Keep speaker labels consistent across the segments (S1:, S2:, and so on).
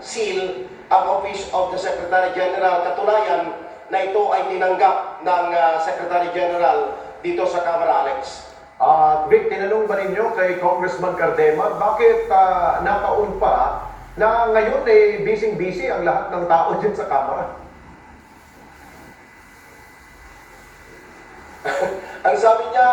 S1: seal ang Office of the Secretary General. Katunayan na ito ay tinanggap ng Secretary General dito sa Kamara, Alex.
S2: Vic, tinanong ba ninyo kay Congressman Cardema, bakit nataon pa na ngayon busy-busy ang lahat ng tao dyan sa Kamara?
S1: Ang sabi niya,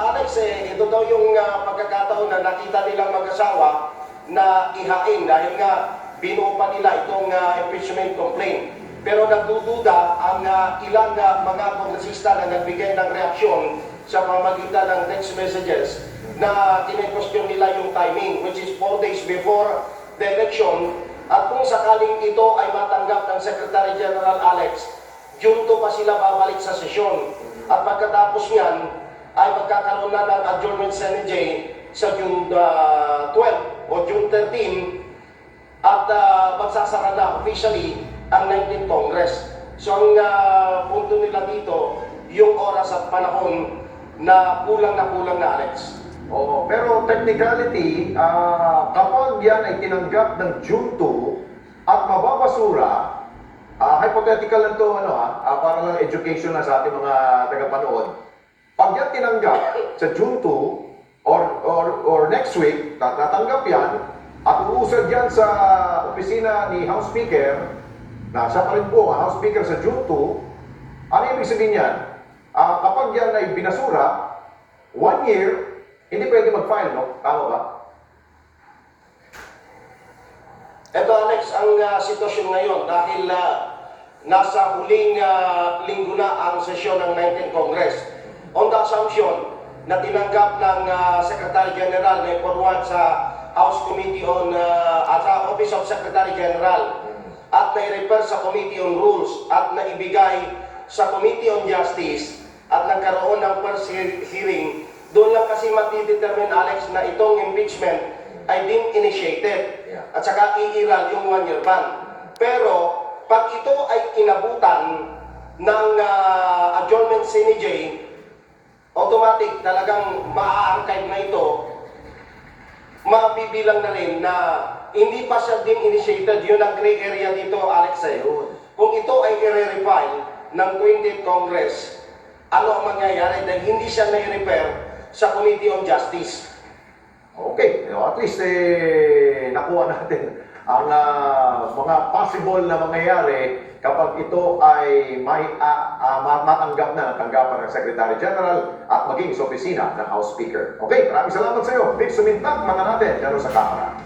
S1: Alex, ito daw yung pagkakataon na nakita nilang mag-asawa na ihain dahil nga binuo pa nila itong impeachment complaint. Pero nagdududa ang ilang mga kongresista na nagbigay ng reaksyon sa pamamagitan ng text messages na kine-question nila yung timing, which is 4 days before the election. At kung sakaling ito ay matanggap ng Secretary General Alex, June 2 pa sila babalik sa sesyon. At pagkatapos niyan, ay magkakaroon na ng adjournment Senate sa June 12 o June 13 at magsasara na officially ang 19th Congress. So ang punto nila dito, yung oras at panahon na kulang na Alex.
S2: Oo, pero technicality, kapag yan ay tinanggap ng June 2 at mababasura, hypothetical lang to, para lang education na sa ating mga tagapanood. Pag yan tinanggap sa June 2 or next week, tatanggap yan at uusad yan sa opisina ni House Speaker, na siya pa rin po ang House Speaker sa June 2, ano ibig sabihin yan? Kapag yan ay binasura, 1 year, hindi pwede mag-file, no? Tama ba?
S1: Ito, Alex, ang sitwasyon ngayon dahil nasa huling linggo na ang sesyon ng 19th Congress. On the assumption na tinanggap ng Secretary General na forward sa House Committee on at sa Office of Secretary General at na-refer sa Committee on Rules at naibigay sa Committee on Justice at nagkaroon ng first hearing, doon lang kasi matidetermine, Alex, na itong impeachment ay being initiated at saka iiral yung 1-year ban. Pero pag ito ay inabutan ng adjournment CNJ, automatic talagang ma-archive na ito, mabibilang na rin na hindi pa siya din initiated. Yun ang gray area dito, Alex. Kung ito ay i-refile ng 20th Congress, ano ang mangyayari dahil hindi siya na-refer sa Committee on Justice?
S2: Okay, at least nakuha natin ang mga possible na mangyayari kapag ito ay matanggap na ng tanggapan ng Secretary General at maging sa opisina ng House Speaker. Okay, maraming salamat sa iyo. Vic Sumintag, mga natin, dyan sa Kamara.